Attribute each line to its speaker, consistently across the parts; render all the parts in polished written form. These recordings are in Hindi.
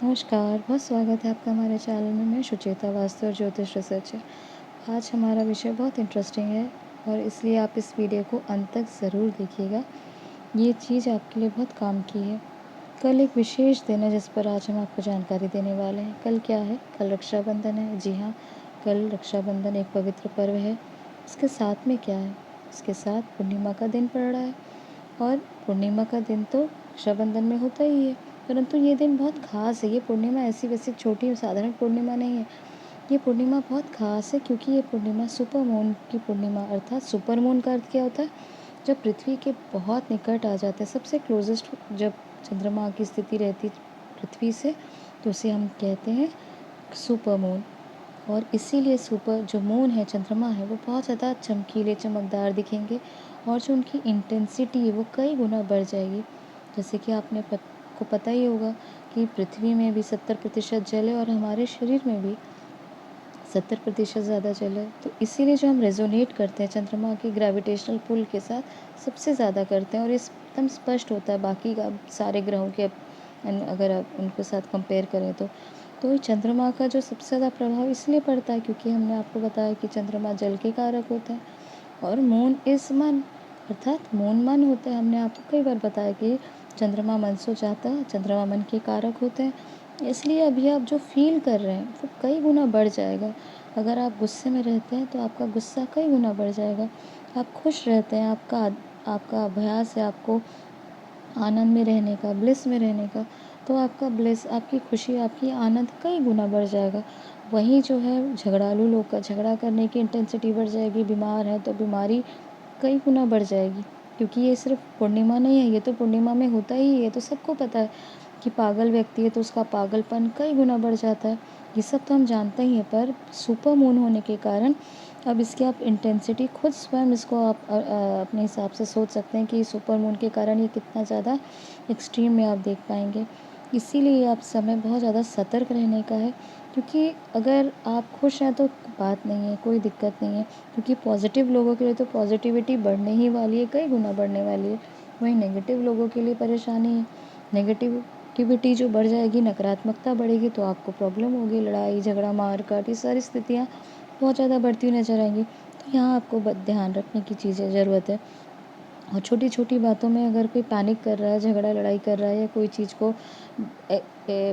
Speaker 1: नमस्कार, बहुत स्वागत है आपका हमारे चैनल में। मैं सुचेता वास्तु और ज्योतिष रिसर्चर। आज हमारा विषय बहुत इंटरेस्टिंग है और इसलिए आप इस वीडियो को अंत तक ज़रूर देखिएगा। ये चीज़ आपके लिए बहुत काम की है। कल एक विशेष दिन है जिस पर आज हम आपको जानकारी देने वाले हैं। कल क्या है? कल रक्षाबंधन है। जी हाँ, कल रक्षाबंधन एक पवित्र पर्व है। इसके साथ में क्या है? इसके साथ पूर्णिमा का दिन पड़ रहा है और पूर्णिमा का दिन तो रक्षाबंधन में होता ही है, परंतु ये दिन बहुत ख़ास है। ये पूर्णिमा ऐसी वैसी छोटी साधारण पूर्णिमा नहीं है। ये पूर्णिमा बहुत ख़ास है क्योंकि ये पूर्णिमा सुपर मून की पूर्णिमा, अर्थात सुपर मून का अर्थ क्या होता है? जब पृथ्वी के बहुत निकट आ जाते हैं, सबसे क्लोजेस्ट जब चंद्रमा की स्थिति रहती पृथ्वी से, तो उसे हम कहते हैं सुपर मून। और इसीलिए सुपर जो मून है, चंद्रमा है, वो बहुत ज़्यादा चमकीले चमकदार दिखेंगे और जो उनकी इंटेंसिटी है वो कई गुना बढ़ जाएगी। जैसे कि को पता ही होगा कि पृथ्वी में भी 70% जल है और हमारे शरीर में भी 70% ज़्यादा जल है। तो इसीलिए जो हम रेजोनेट करते हैं चंद्रमा के ग्रेविटेशनल पुल के साथ, सबसे ज़्यादा करते हैं और इस एकदम स्पष्ट होता है बाकी का सारे ग्रहों के अगर आप उनके साथ कंपेयर करें तो चंद्रमा का जो सबसे ज़्यादा प्रभाव इसलिए पड़ता है क्योंकि हमने आपको बताया कि चंद्रमा जल के कारक होता है और मून इज़ मन, अर्थात मून मन होता है। हमने आपको कई बार बताया कि चंद्रमा मन सो जाता है, चंद्रमा मन के कारक होते हैं। इसलिए अभी आप जो फील कर रहे हैं वो कई गुना बढ़ जाएगा। अगर आप गुस्से में रहते हैं तो आपका गुस्सा कई गुना बढ़ जाएगा। आप खुश रहते हैं, आपका अभ्यास है आपको आनंद में रहने का, ब्लिस में रहने का, तो आपका ब्लिस, आपकी खुशी, आपकी आनंद कई गुना बढ़ जाएगा। वहीं जो है झगड़ालू लोग का झगड़ा करने की इंटेंसिटी बढ़ जाएगी, बीमार है तो बीमारी कई गुना बढ़ जाएगी। क्योंकि ये सिर्फ पूर्णिमा नहीं है, ये तो पूर्णिमा में होता ही है। तो सबको पता है कि पागल व्यक्ति है तो उसका पागलपन कई गुना बढ़ जाता है। ये सब तो हम जानते ही हैं, पर सुपर मून होने के कारण अब इसकी आप इंटेंसिटी खुद स्वयं इसको आप अपने हिसाब से सोच सकते हैं कि सुपर मून के कारण ये कितना ज़्यादा एक्सट्रीम में आप देख पाएंगे। इसीलिए आप समय बहुत ज़्यादा सतर्क रहने का है, क्योंकि अगर आप खुश हैं तो बात नहीं है, कोई दिक्कत नहीं है, क्योंकि पॉजिटिव लोगों के लिए तो पॉजिटिविटी बढ़ने ही वाली है, कई गुना बढ़ने वाली है। वहीं नेगेटिव लोगों के लिए परेशानी है। नेगेटिविटी जो बढ़ जाएगी, नकारात्मकता बढ़ेगी तो आपको प्रॉब्लम होगी, लड़ाई झगड़ा मार काट, ये सारी स्थितियाँ बहुत ज़्यादा बढ़ती हुई नज़र आएंगी। तो यहाँ आपको ध्यान रखने की चीज़ें ज़रूरत है। और छोटी-छोटी बातों में अगर कोई पैनिक कर रहा है, झगड़ा लड़ाई कर रहा है या कोई चीज़ को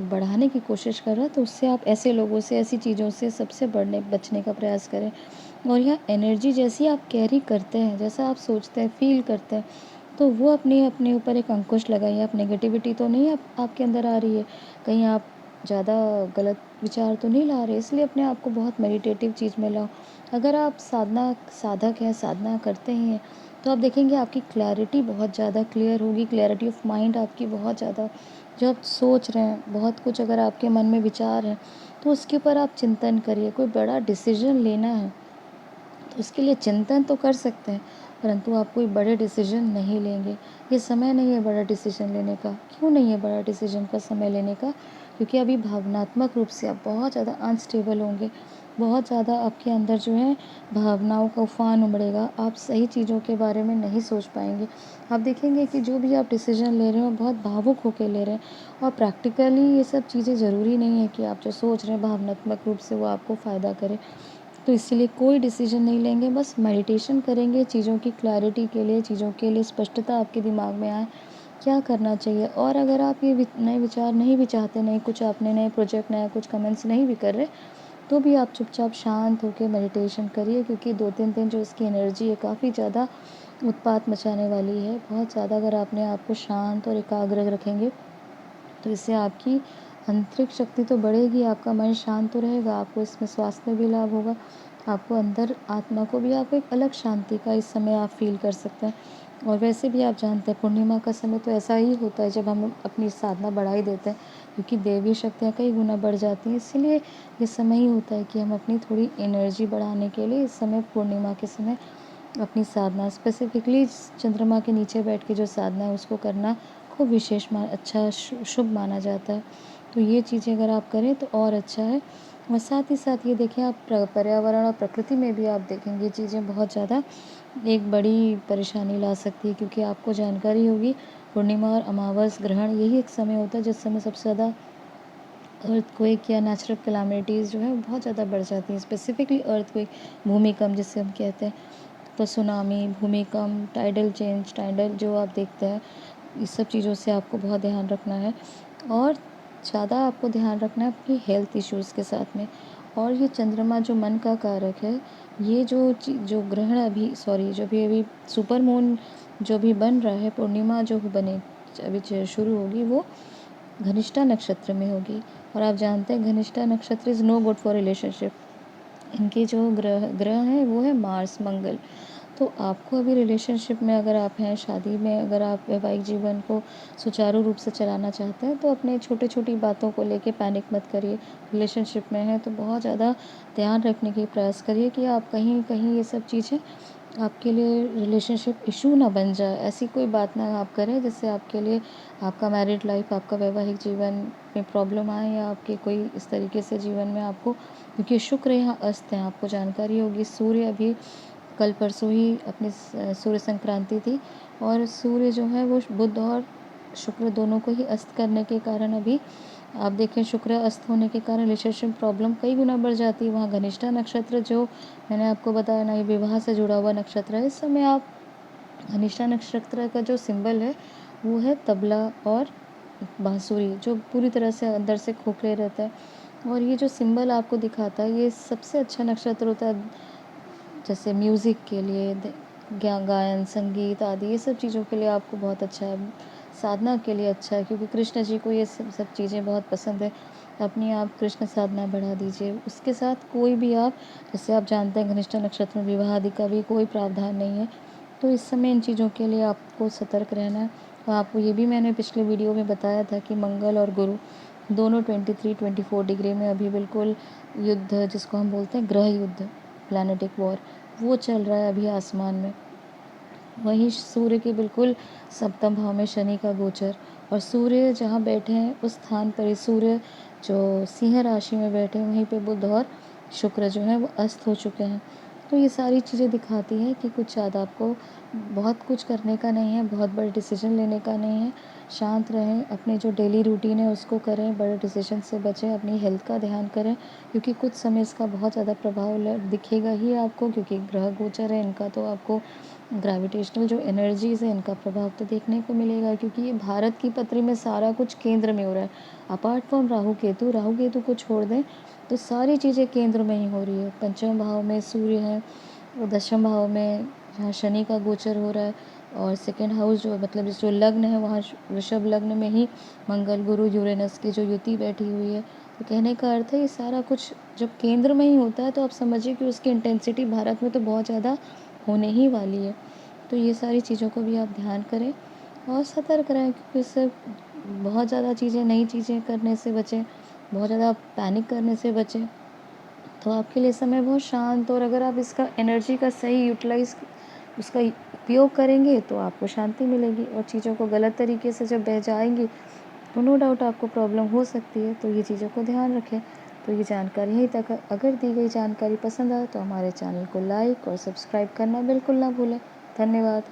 Speaker 1: बढ़ाने की कोशिश कर रहा है, तो उससे आप ऐसे लोगों से, ऐसी चीज़ों से सबसे बचने का प्रयास करें। और यह एनर्जी जैसी आप कैरी करते हैं, जैसा आप सोचते हैं, फ़ील करते हैं, तो वो अपने ऊपर एक अंकुश लगाइए। आप नेगेटिविटी तो नहीं आपके अंदर आ रही है, कहीं आप ज़्यादा गलत विचार तो नहीं ला रहे, इसलिए अपने आप को बहुत मेडिटेटिव चीज़ में लाओ। अगर आप साधक हैं, साधना करते ही हैं, तो आप देखेंगे आपकी क्लैरिटी बहुत ज़्यादा क्लियर होगी, क्लैरिटी ऑफ माइंड आपकी बहुत ज़्यादा, जो आप सोच रहे हैं, बहुत कुछ अगर आपके मन में विचार हैं, तो उसके ऊपर आप चिंतन करिए। कोई बड़ा डिसीजन लेना है तो उसके लिए चिंतन तो कर सकते हैं, परंतु आप कोई बड़े डिसीजन नहीं लेंगे। ये समय नहीं है बड़ा डिसीजन लेने का। क्यों नहीं है बड़ा डिसीजन का समय लेने का? क्योंकि अभी भावनात्मक रूप से आप बहुत ज़्यादा अनस्टेबल होंगे, बहुत ज़्यादा आपके अंदर जो है भावनाओं का उफान उमड़ेगा, आप सही चीज़ों के बारे में नहीं सोच पाएंगे। आप देखेंगे कि जो भी आप डिसीजन ले रहे हो बहुत भावुक होकर ले रहे हैं, और प्रैक्टिकली ये सब चीज़ें ज़रूरी नहीं है कि आप जो सोच रहे हैं भावनात्मक रूप से वो आपको फ़ायदा करे। तो इसीलिए कोई डिसीजन नहीं लेंगे, बस मेडिटेशन करेंगे चीज़ों की क्लैरिटी के लिए, चीज़ों के लिए स्पष्टता आपके दिमाग में आए, क्या करना चाहिए। और अगर आप ये नए विचार नहीं भी चाहते, नहीं कुछ आपने नए प्रोजेक्ट, नया कुछ कमेंट्स नहीं भी कर रहे, तो भी आप चुपचाप शांत होकर मेडिटेशन करिए, क्योंकि 2-3 दिन जो इसकी एनर्जी है काफ़ी ज़्यादा उत्पात मचाने वाली है। बहुत ज़्यादा अगर आपने आपको शांत और एकाग्र रखेंगे तो इससे आपकी आंतरिक शक्ति तो बढ़ेगी, आपका मन शांत तो रहेगा, आपको इसमें स्वास्थ्य में भी लाभ होगा, आपको अंदर आत्मा को भी आपको एक अलग शांति का इस समय आप फील कर सकते हैं। और वैसे भी आप जानते हैं पूर्णिमा का समय तो ऐसा ही होता है जब हम अपनी साधना बढ़ा ही देते हैं, क्योंकि देवी शक्तियाँ कई गुना बढ़ जाती हैं। इसीलिए ये समय ही होता है कि हम अपनी थोड़ी एनर्जी बढ़ाने के लिए इस समय, पूर्णिमा के समय, अपनी साधना स्पेसिफिकली चंद्रमा के नीचे बैठ के जो साधना है उसको करना खूब विशेष अच्छा शुभ माना जाता है। तो ये चीज़ें अगर आप करें तो और अच्छा है। और साथ ही साथ ये देखें, आप पर्यावरण और प्रकृति में भी आप देखेंगे चीज़ें बहुत ज़्यादा एक बड़ी परेशानी ला सकती है, क्योंकि आपको जानकारी होगी पूर्णिमा और अमावस ग्रहण यही एक समय होता है जिस समय सबसे ज़्यादा अर्थक्वेक या नेचुरल कैलामिटीज़ जो है बहुत ज़्यादा बढ़ जाती हैं, स्पेसिफिकली अर्थक्वेक, भूमिकंप जिसे हम कहते हैं, तो सुनामी, भूमिकंप, टाइडल चेंज, टाइडल जो आप देखते हैं, इस सब चीज़ों से आपको बहुत ध्यान रखना है और ज़्यादा आपको ध्यान रखना है अपनी हेल्थ इश्यूज़ के साथ में। और ये चंद्रमा जो मन का कारक है, ये जो ग्रहण जो भी अभी सुपर मून जो भी बन रहा है, पूर्णिमा जो बने अभी शुरू होगी, वो घनिष्ठा नक्षत्र में होगी। और आप जानते हैं घनिष्ठा नक्षत्र is no good for relationship. इनके जो ग्रह हैं वो है मार्स, मंगल। तो आपको अभी रिलेशनशिप में अगर आप हैं, शादी में अगर आप वैवाहिक जीवन को सुचारू रूप से चलाना चाहते हैं, तो अपने छोटी-छोटी बातों को लेके पैनिक मत करिए। रिलेशनशिप में हैं तो बहुत ज़्यादा ध्यान रखने की प्रयास करिए कि आप कहीं ये सब चीज़ें आपके लिए रिलेशनशिप इशू ना बन जाए। ऐसी कोई बात ना आप करें जिससे आपके लिए आपका मैरिड लाइफ, आपका वैवाहिक जीवन में प्रॉब्लम आए या आपके कोई इस तरीके से जीवन में आपको, क्योंकि शुक्र यहाँ अस्त हैं, आपको जानकारी होगी। सूर्य अभी कल परसों ही अपनी सूर्य संक्रांति थी और सूर्य जो है वो बुध और शुक्र दोनों को ही अस्त करने के कारण अभी आप देखें, शुक्र अस्त होने के कारण रिलेशनशिप प्रॉब्लम कई गुना बढ़ जाती है। वहाँ घनिष्ठा नक्षत्र जो मैंने आपको बताया ना, ये विवाह से जुड़ा हुआ नक्षत्र है। इस समय आप घनिष्ठा नक्षत्र का जो सिंबल है वो है तबला और बांसुरी, जो पूरी तरह से अंदर से खोखले रहता है। और ये जो सिंबल आपको दिखाता है, ये सबसे अच्छा नक्षत्र होता है जैसे म्यूज़िक के लिए, गायन, संगीत आदि ये सब चीज़ों के लिए आपको बहुत अच्छा है। साधना के लिए अच्छा है, क्योंकि कृष्ण जी को ये सब चीज़ें बहुत पसंद है। अपनी आप कृष्ण साधना बढ़ा दीजिए। उसके साथ कोई भी आप, जैसे आप जानते हैं घनिष्ठा नक्षत्र में विवाह आदि का भी कोई प्रावधान नहीं है, तो इस समय इन चीज़ों के लिए आपको सतर्क रहना है। और आपको ये भी मैंने पिछले वीडियो में बताया था कि मंगल और गुरु दोनों 23-24 डिग्री में अभी बिल्कुल युद्ध, जिसको हम बोलते हैं ग्रह युद्ध, प्लैनेटिक वॉर, वो चल रहा है अभी आसमान में। वहीं सूर्य के बिल्कुल सप्तम भाव में शनि का गोचर, और सूर्य जहाँ बैठे हैं उस स्थान पर ही सूर्य जो सिंह राशि में बैठे हैं, वहीं पे बुध और शुक्र जो है वो अस्त हो चुके हैं। तो ये सारी चीज़ें दिखाती हैं कि कुछ ज़्यादा आपको बहुत कुछ करने का नहीं है, बहुत बड़े डिसीजन लेने का नहीं है। शांत रहें, अपने जो डेली रूटीन है उसको करें, बड़े डिसीजन से बचें, अपनी हेल्थ का ध्यान करें, क्योंकि कुछ समय इसका बहुत ज़्यादा प्रभाव दिखेगा ही आपको, क्योंकि ग्रह गोचर है इनका, तो आपको ग्रेविटेशनल जो एनर्जीज़ है इनका प्रभाव तो देखने को मिलेगा, क्योंकि ये भारत की पत्री में सारा कुछ केंद्र में हो रहा है। अपार्ट फ्रॉम राहु केतु को छोड़ दें तो सारी चीज़ें केंद्र में ही हो रही है। पंचम भाव में सूर्य है और दशम भाव में जहाँ शनि का गोचर हो रहा है, और सेकेंड हाउस जो मतलब जो लग्न है वहाँ वृषभ लग्न में ही मंगल गुरु यूरेनस की जो युति बैठी हुई है। तो कहने का अर्थ है ये सारा कुछ जब केंद्र में ही होता है तो आप समझिए कि उसकी इंटेंसिटी भारत में तो बहुत ज़्यादा होने ही वाली है। तो ये सारी चीज़ों को भी आप ध्यान करें और सतर्क रहें, क्योंकि इससे बहुत ज़्यादा चीज़ें, नई चीज़ें करने से बचें, बहुत ज़्यादा पैनिक करने से बचें। तो आपके लिए समय बहुत शांत, और अगर आप इसका एनर्जी का सही यूटिलाइज़, उसका उपयोग करेंगे तो आपको शांति मिलेगी, और चीज़ों को गलत तरीके से जब बह जाएंगी तो नो डाउट आपको प्रॉब्लम हो सकती है। तो ये चीज़ों को ध्यान रखें। तो ये जानकारी यहीं तक है। अगर दी गई जानकारी पसंद आए तो हमारे चैनल को लाइक और सब्सक्राइब करना बिल्कुल ना भूलें। धन्यवाद।